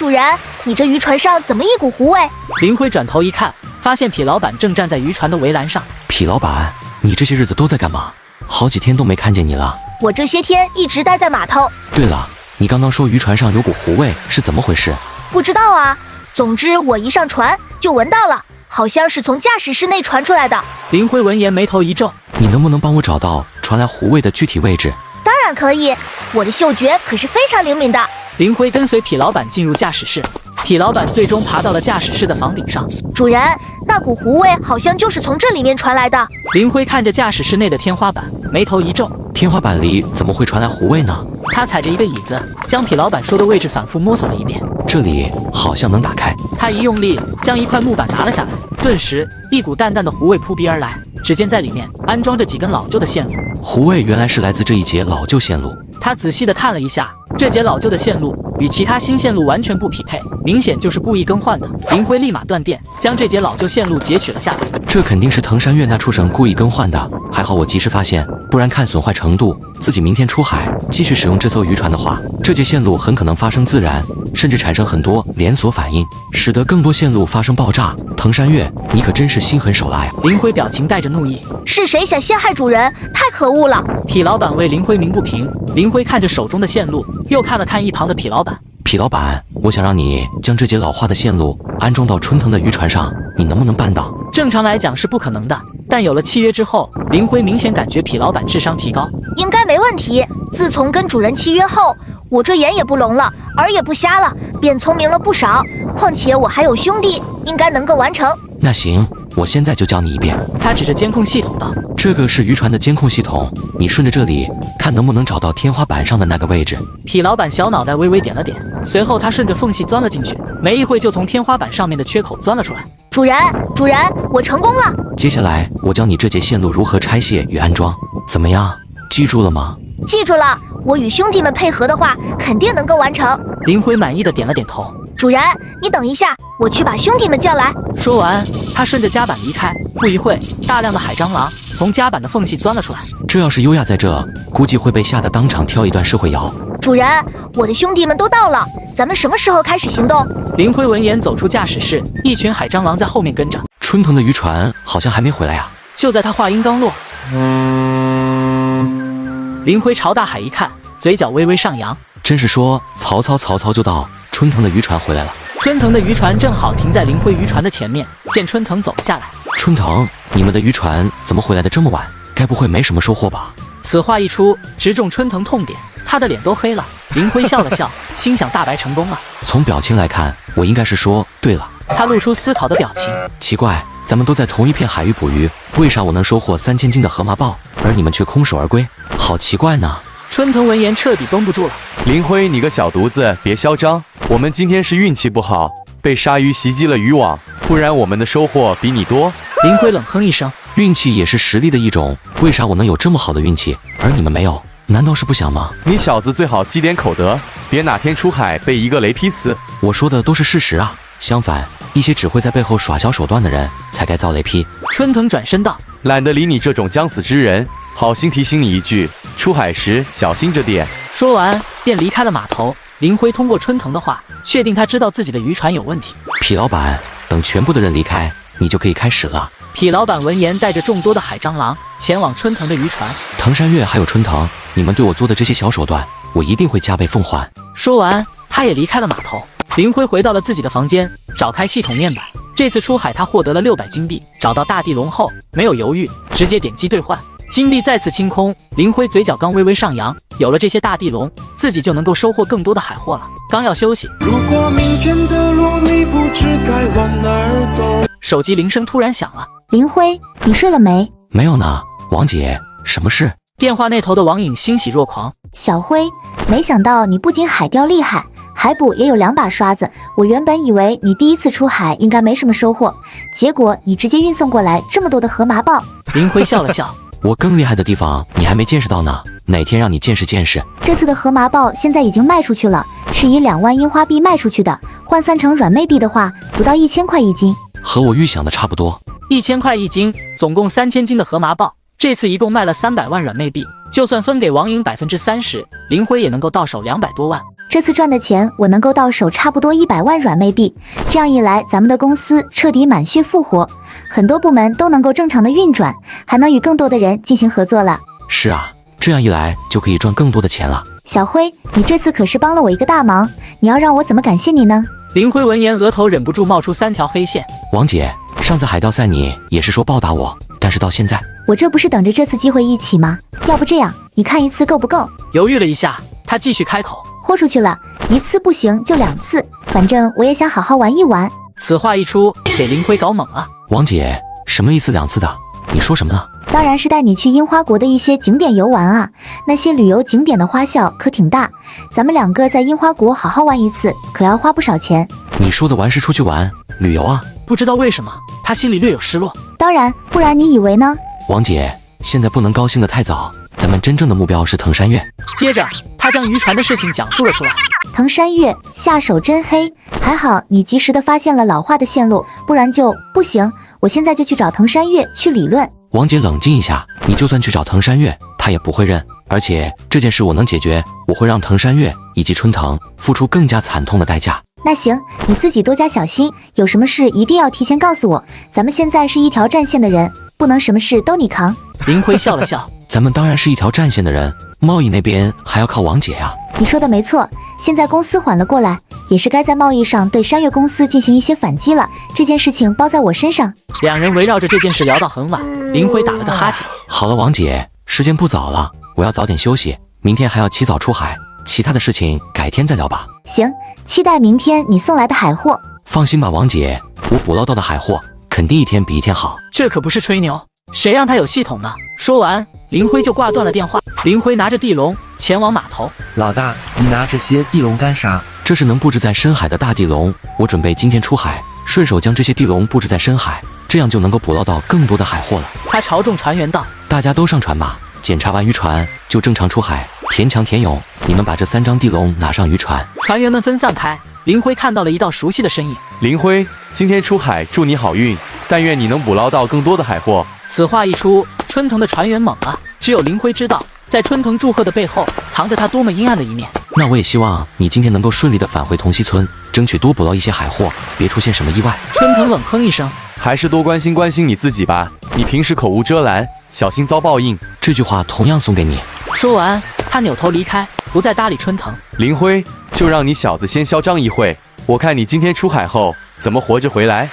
你这渔船上怎么一股糊味？林辉转头一看，发现痞老板正站在渔船的围栏上。痞老板，你这些日子都在干嘛？好几天都没看见你了。我这些天一直待在码头。对了，你刚刚说渔船上有股糊味，是怎么回事？不知道啊，总之我一上船就闻到了，好像是从驾驶室内传出来的。林辉闻言眉头一皱，你能不能帮我找到传来糊味的具体位置？当然可以，我的嗅觉可是非常灵敏的。林辉跟随痞老板进入驾驶室，痞老板最终爬到了驾驶室的房顶上。主人，那股糊味好像就是从这里面传来的。林辉看着驾驶室内的天花板，眉头一皱。天花板里怎么会传来糊味呢？他踩着一个椅子，将痞老板说的位置反复摸索了一遍。这里好像能打开。他一用力，将一块木板拿了下来，顿时一股淡淡的糊味扑鼻而来。只见在里面安装着几根老旧的线路，糊味原来是来自这一节老旧线路。他仔细地看了一下，这节老旧的线路与其他新线路完全不匹配，明显就是故意更换的。林辉立马断电，将这节老旧线路截取了下来。这肯定是藤山月那畜生故意更换的，还好我及时发现，不然看损坏程度，自己明天出海继续使用这艘渔船的话，这节线路很可能发生自燃，甚至产生很多连锁反应，使得更多线路发生爆炸。藤山月，你可真是心狠手辣呀！林辉表情带着怒意，是谁想陷害主人？太可恶了！痞老板为林辉鸣不平。林辉看着手中的线路，又看了看一旁的痞老板。痞老板，我想让你将这节老化的线路安装到春藤的渔船上，你能不能办到？正常来讲是不可能的，但有了契约之后，林辉明显感觉痞老板智商提高，应该没问题。自从跟主人契约后，我这眼也不聋了，耳也不瞎了，变聪明了不少。况且我还有兄弟，应该能够完成。那行，我现在就教你一遍。他指着监控系统道：“这个是渔船的监控系统，你顺着这里看能不能找到天花板上的那个位置。”痞老板小脑袋微微点了点，随后他顺着缝隙钻了进去，没一会就从天花板上面的缺口钻了出来。主人，我成功了。接下来我教你这节线路如何拆卸与安装，怎么样？记住了吗？记住了，我与兄弟们配合的话，肯定能够完成。林辉满意的点了点头。主人，你等一下，我去把兄弟们叫来。说完，他顺着甲板离开。不一会，大量的海蟑螂从甲板的缝隙钻了出来。这要是优亚在这，估计会被吓得当场跳一段社会摇。主人，我的兄弟们都到了，咱们什么时候开始行动？林辉闻言走出驾驶室，一群海蟑螂在后面跟着。春藤的渔船好像还没回来啊！就在他话音刚落，林辉朝大海一看，嘴角微微上扬。真是说曹操就到，春藤的渔船回来了。春藤的渔船正好停在林辉渔船的前面，见春藤走了下来。春藤，你们的渔船怎么回来的这么晚？该不会没什么收获吧？此话一出，直中春藤痛点，他的脸都黑了。林辉笑了笑，心想大白成功了。从表情来看，我应该是说对了。他露出思考的表情。奇怪，咱们都在同一片海域捕鱼，为啥我能收获3000斤的河马鲍，而你们却空手而归？好奇怪呢。春藤闻言彻底绷不住了。林辉，你个小犊子，别嚣张！我们今天是运气不好，被鲨鱼袭击了渔网，不然我们的收获比你多。林辉冷哼一声，运气也是实力的一种，为啥我能有这么好的运气，而你们没有？难道是不想吗？你小子最好积点口德，别哪天出海被一个雷劈死。我说的都是事实啊，相反，一些只会在背后耍小手段的人才该遭雷劈。春藤转身道：懒得理你这种将死之人，好心提醒你一句，出海时小心着点。说完便离开了码头。林辉通过春藤的话，确定他知道自己的渔船有问题。痞老板，等全部的人离开，你就可以开始了。痞老板闻言，带着众多的海蟑螂前往春藤的渔船。藤山月还有春藤，你们对我做的这些小手段，我一定会加倍奉还。说完，他也离开了码头。林辉回到了自己的房间，找开系统面板。这次出海，他获得了600金币。找到大地龙后，没有犹豫，直接点击兑换。金币再次清空，林辉嘴角刚微微上扬，有了这些大地龙，自己就能够收获更多的海货了。刚要休息，如果明天的路你不知该往哪儿走，手机铃声突然响了。林辉，你睡了没？没有呢，王姐，什么事？电话那头的王颖欣喜若狂。小辉，没想到你不仅海钓厉害，海捕也有2把刷子。我原本以为你第一次出海应该没什么收获，结果你直接运送过来这么多的河马鲍。林辉笑了笑。我更厉害的地方你还没见识到呢，哪天让你见识见识。这次的河马鲍现在已经卖出去了，是以2万樱花币卖出去的，换算成软妹币的话，不到1000块一斤。和我预想的差不多。1000块一斤，总共3000斤的河马鲍，这次一共卖了300万软妹币，就算分给王颖30%，林辉也能够到手200多万。这次赚的钱，我能够到手差不多100万软妹币。这样一来，咱们的公司彻底满血复活，很多部门都能够正常的运转，还能与更多的人进行合作了。是啊，这样一来就可以赚更多的钱了。小辉，你这次可是帮了我一个大忙，你要让我怎么感谢你呢？林辉闻言，额头忍不住冒出3条黑线。王姐，上次海钓赛你也是说报答我，但是到现在，我这不是等着这次机会一起吗？要不这样，你看一次够不够？犹豫了一下，他继续开口。豁出去了，1次不行就2次，反正我也想好好玩一玩。此话一出，给林辉搞懵了。王姐，什么1次2次的？你说什么呢？当然是带你去樱花国的一些景点游玩啊，那些旅游景点的花销可挺大，咱们2个在樱花国好好玩一次，可要花不少钱。你说的玩是出去玩旅游啊？不知道为什么，他心里略有失落。当然，不然你以为呢？王姐，现在不能高兴得太早，咱们真正的目标是藤山月。接着，他将渔船的事情讲述了出来。藤山月下手真黑，还好你及时的发现了老化的线路，不然就不行。我现在就去找藤山月去理论。王姐冷静一下，你就算去找藤山月，他也不会认。而且这件事我能解决，我会让藤山月以及春藤付出更加惨痛的代价。那行，你自己多加小心，有什么事一定要提前告诉我。咱们现在是一条战线的人，不能什么事都你扛。林辉笑了笑，咱们当然是一条战线的人，贸易那边还要靠王姐啊。你说的没错，现在公司缓了过来，也是该在贸易上对山岳公司进行一些反击了。这件事情包在我身上。两人围绕着这件事聊到很晚，林辉打了个哈欠。好了，王姐，时间不早了，我要早点休息，明天还要起早出海，其他的事情改天再聊吧。行，期待明天你送来的海货。放心吧，王姐，我捕捞到的海货肯定一天比一天好。这可不是吹牛，谁让他有系统呢？说完，林辉就挂断了电话。林辉拿着地笼前往码头。老大，你拿这些地笼干啥？这是能布置在深海的大地笼，我准备今天出海，顺手将这些地笼布置在深海，这样就能够捕捞到更多的海货了。他朝众船员道：大家都上船吧，检查完渔船就正常出海。田强、田勇，你们把这3张地笼拿上渔船。船员们分散开，林辉看到了一道熟悉的身影。林辉，今天出海祝你好运，但愿你能捕捞到更多的海货。此话一出，春藤的船员懵了，只有林辉知道，在春藤祝贺的背后藏着他多么阴暗的一面。那我也希望你今天能够顺利的返回同溪村，争取多捕捞一些海货，别出现什么意外。春藤冷哼一声，还是多关心关心你自己吧，你平时口无遮拦，小心遭报应。这句话同样送给你。说完，他扭头离开，不再搭理春藤。林辉，就让你小子先嚣张一会，我看你今天出海后怎么活着回来。